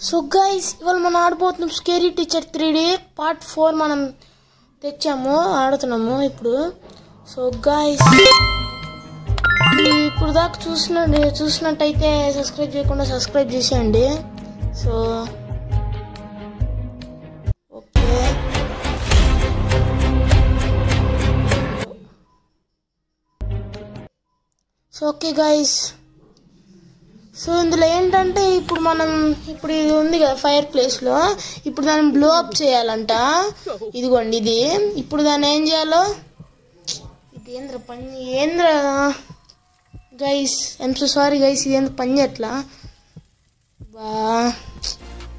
So guys ఇవాళ మనం ఆడబోతున్నాం scary teacher 3D part 4 మనం తెచ్చాము ఆడుతున్నాము ఇప్పుడు. సో గైస్ ఇప్పుడు దాకా చూసినట్టయితే సబ్స్క్రైబ్ చేయకుండా సబ్స్క్రైబ్ చేసేయండి. సో ఓకే గైస్, సో ఇందులో ఏంటంటే ఇప్పుడు ఇది ఉంది కదా ఫైర్ ప్లేస్లో, ఇప్పుడు దాన్ని బ్లో అప్ చేయాలంట. ఇదిగోండి ఇది. ఇప్పుడు దాన్ని ఏం చేయాలో ఇది ఏంద్ర guys, I'm so sorry guys, ఇది ఏంద్ర పని చేయట్లా.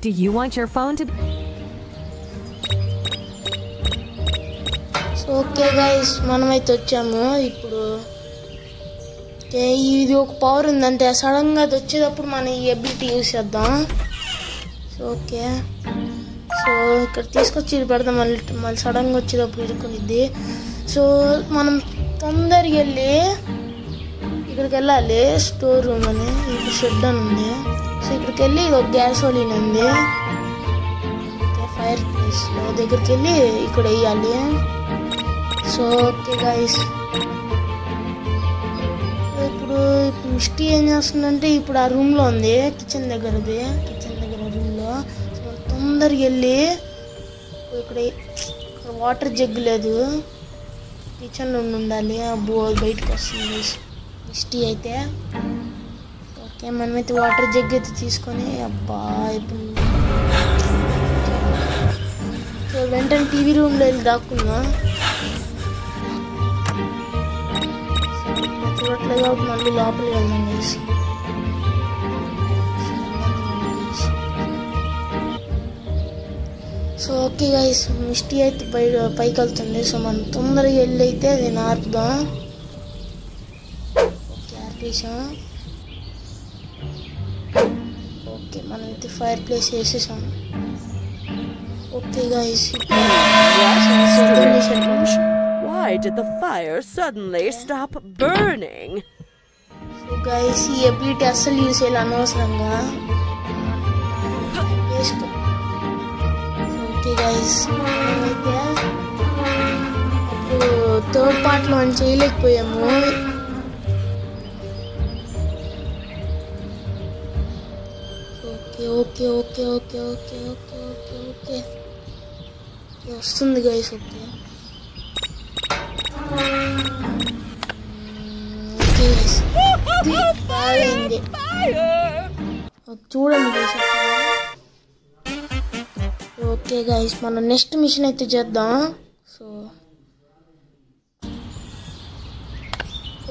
Do you want your phone to so okay guys, మనమైతే వచ్చాము ఇప్పుడు. ఇది ఒక పవర్ ఉందంటే సడన్ గా అది వచ్చేటప్పుడు మనం ఈ ఎబిలిటీ యూజ్ చేద్దాం. సో ఓకే, సో ఇక్కడ తీసుకొచ్చి పెడదాం. మళ్ళీ సడన్ గా వచ్చేటప్పుడు ఇరుక్కునిద్ది. సో మనం తొందరగా వెళ్ళి ఇక్కడికి వెళ్ళాలి, స్టోర్ రూమ్ అని. ఇప్పుడు షెడ్ అని ఉంది. సో ఇక్కడికి వెళ్ళి ఇది ఒక గ్యాసోలిన్ ఉంది ఫైర్ ప్లేస్ లో, దగ్గరికి వెళ్ళి ఇక్కడ వేయాలి. సో ఓకే గైస్, ఇప్పుడు మిస్టీ ఏం చేస్తుందంటే ఇప్పుడు ఆ రూమ్లో ఉంది, కిచెన్ దగ్గర రూమ్లో. సో తొందరగా వెళ్ళి ఇక్కడ వాటర్ జగ్గు లేదు, కిచెన్లో ఉండాలి. అబ్బో బయటకు వస్తుంది మిస్టీ అయితే. ఓకే, మనమైతే వాటర్ జగ్గు అయితే తీసుకొని అబ్బా ఇప్పుడు సో వెంటనే టీవీ రూమ్లో వెళ్ళి దాక్కున్నా. చూడట్లేదు కాబట్టి మళ్ళీ లోపలికి వెళ్దాం guys. So okay guys, Misty అయితే పైకి వెళ్తుంది. సో మనం తొందరగా వెళ్ళి అయితే అది ఆర్పుదాం. ఓకే ఆర్పేసాం. ఓకే మనమైతే ఫైర్ ప్లేస్ వేసేసాం. Okay guys, Why did the fire suddenly stop burning? So guys, ఈ ఎబిలిటీ అస్సలు యూజ్ చేయాలి అనవసరంగా. ఓకే గైస్, అప్పుడు థర్డ్ పార్ట్లో మనం చేయలేకపోయాము. Okay okay okay okay okay okay okay okay వస్తుంది గైస్. ఓకే చూడండి గైస్. ఓకే గైస్, మనం నెక్స్ట్ మిషన్ అయితే చేద్దాం. సో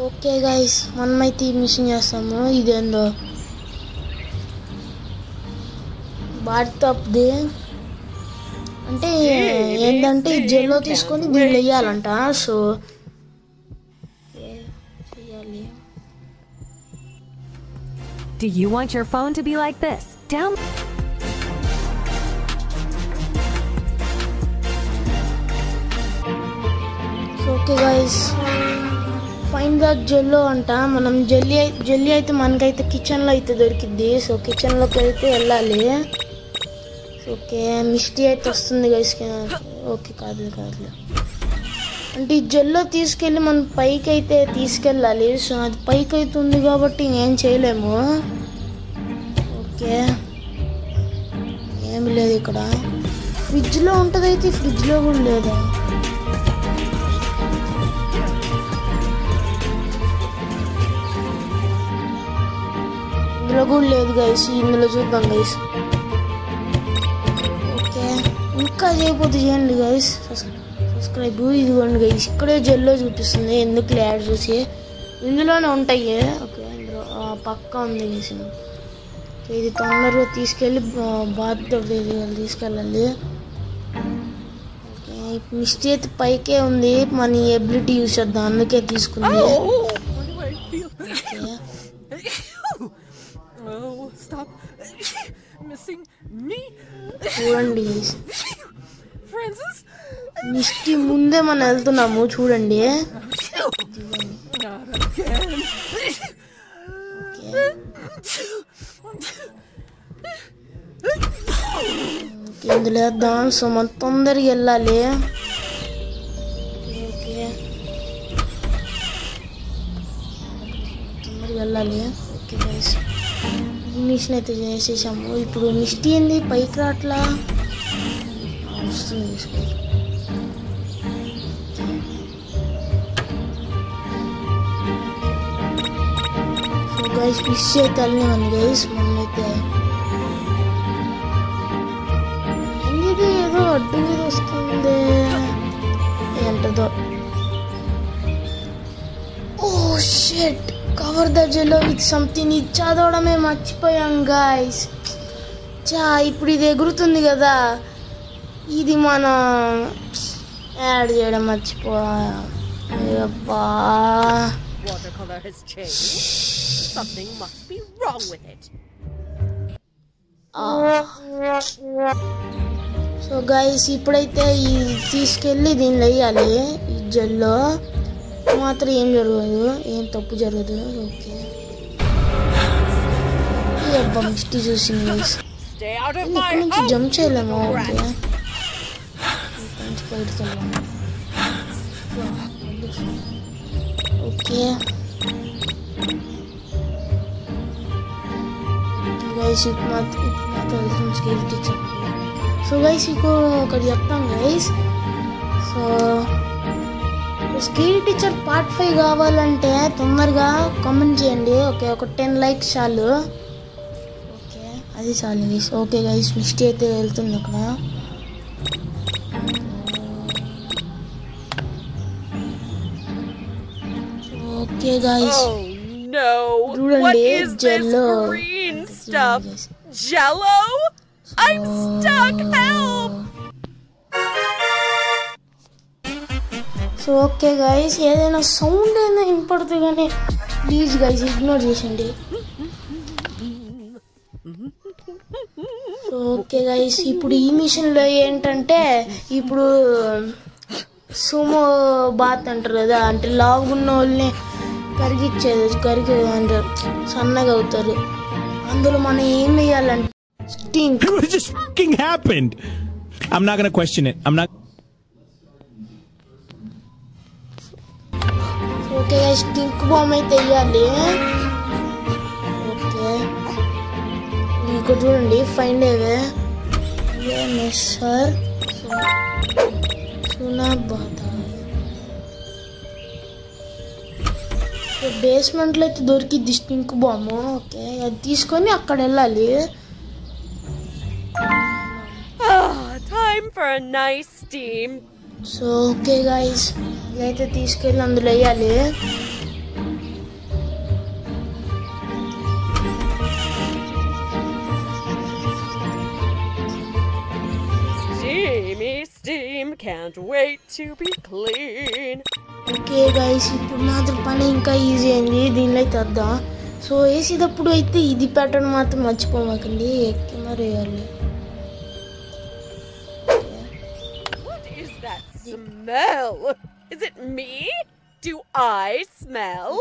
ఓకే గైస్, మనమైతే ఈ మిషన్ చేస్తాము. ఇదేందో బాడ్తప్ది అంటే ఏంటంటే ఈ జెల్లో తీసుకొని దీన్ని వేయాలంట. So Do you want your phone to be like this? Okay guys, find the jello అంట. మనం జెల్లీ అయితే మనకైతే కిచెన్లో అయితే దొరికిద్ది. సో కిచెన్లోకి అయితే వెళ్ళాలి. ఓకే మిస్టీ అయితే వస్తుంది గైస్. ఓకే కాదు అంటే ఈ జెల్లో తీసుకెళ్ళి మనం పైకి అయితే తీసుకెళ్ళాలి. సో అది పైకి అయితే ఉంది కాబట్టి ఏం చేయలేము. ఓకే ఏమి లేదు ఇక్కడ. ఫ్రిడ్జ్లో ఉంటుంది అయితే ఫ్రిడ్జ్లో కూడా లేదా? ఇందులో కూడా లేదు గైస్. ఇందులో చూద్దాం గైస్. ఓకే ఇంకా చేయకపోతే చేయండి గైస్ సబ్స్క్రైబ్. ఇదిగోండి గైస్, ఇక్కడే జెల్లో చూపిస్తుంది. ఎందుకు యాడ్ చూసి ఇందులోనే ఉంటాయి. ఓకే ఇందులో పక్కా ఉంది గైస్. ఇది తొందరగా తీసుకెళ్ళి బాత్ తీసుకెళ్ళాలి. ఓకే మిస్టీ అయితే పైకే ఉంది. మన ఎబిలిటీ యూజ్ చేద్దాం, అందుకే తీసుకుంది. చూడండి గైస్, మిస్టీ ముందే మనం వెళ్తున్నాము చూడండి. ఇందులో వేద్దాం. సో మనం తొందరగా వెళ్ళాలి. ఓకే తొందరగా వెళ్ళాలి. ఓకే గైస్ మిషన్ అయితే చేసేసాము. ఇప్పుడు మిస్టీ ఏంది పైకి రాట్లా వస్తుంది. సో గైస్ ఫిష్ అయితే వెళ్ళినామని గైస్ మనమైతే ఇది ఏదో అడ్డు మీద వస్తుంది ఏంటదో. Oh shit cover the jello with something. ఇది చదవడమే మర్చిపోయాం గైస్. ఇప్పుడు ఇది ఎగురుతుంది కదా, ఇది మనం యాడ్ చేయడం మర్చిపోయాం. Watercolor has changed. Something must be wrong with it. So guys ఇప్పుడైతే ఈ తీసుకెళ్ళి దీనిలో వేయాలి. ఈ జెల్లో మాత్రం ఏం జరగదు, ఏం తప్పు జరగదు. ఓకే అబ్బా మిస్టీ చూసింది గైస్. ఇక్కడ నుంచి జంప్ చేయలేము. ఓకే బయటకు వెళ్ళాము. ఓకే గైస్ ఇప్పుడు మాత్రం స్కేల్ టీచర్. సో గైస్ ఇప్పుడు ఒకటి చెప్తాం guys. So scale teacher part 5 కావాలంటే తొందరగా కామెంట్ చేయండి. ఓకే ఒక 10 likes చాలు. ఓకే అది చాలు గైస్. ఓకే గైస్ మిస్టీ అయితే వెళ్తుంది అక్కడ. Okay guys What is this green stuff? Jello? I'm stuck. Help! So okay guys ఏదైనా సౌండ్ అయినా వినపడుతుంది కానీ ప్లీజ్ గైస్ ఇగ్నోర్ చేసండి. సో ఓకే గైస్ ఇప్పుడు ఈ మిషన్లో ఏంటంటే ఇప్పుడు సుమో బాత్ అంటారు కదా, అంటే లావున్న వాళ్ళని కరిగి అంటే సన్నగా అవుతారు. అందులో మనం ఏం వేయాలంటే stink. It just fucking happened. I'm not gonna question it. I'm not. Okay stink bomb అయితే వేయాలి. ఓకే ఇక్కడ చూడండి ఫైండ్ అవే సార్ సునా బాత. బేస్మెంట్లో అయితే దొరికిద్ది స్టింక్ బాంబు. ఓకే అది తీసుకొని అక్కడ వెళ్ళాలి. Time for a nice steam. So okay guys ఇదైతే తీసుకెళ్ళి అందులో వేయాలి. Steamy steam, can't wait to be clean. Okay guys ఇప్పుడు మాత్రం పని ఇంకా ఈజీ అయింది. దీనిలో అయితే వద్దాం. సో వేసేటప్పుడు అయితే ఇది ప్యాటర్న్ మాత్రం మర్చిపోమాకండి, ఎక్కి మరి వేయాలి. What is that smell? Is it me? Do I smell?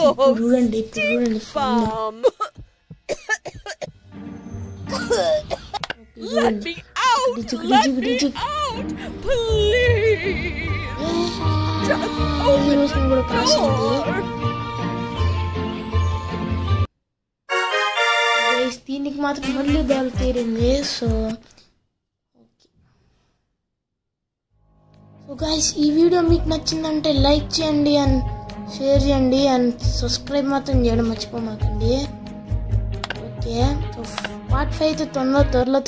ఇప్పుడు చూడండి Bomb. Let me out! Let me out! Please! Just open the door! దీనికి మాత్రం మళ్ళీ బాల్ తీరింది. సో గైస్ ఈ వీడియో మీకు నచ్చిందంటే లైక్ చేయండి అండ్ షేర్ చేయండి అండ్ సబ్స్క్రైబ్ మాత్రం చేయడం మర్చిపోమాకండి. ఓకే పార్ట్ 5 అయితే త్వరలో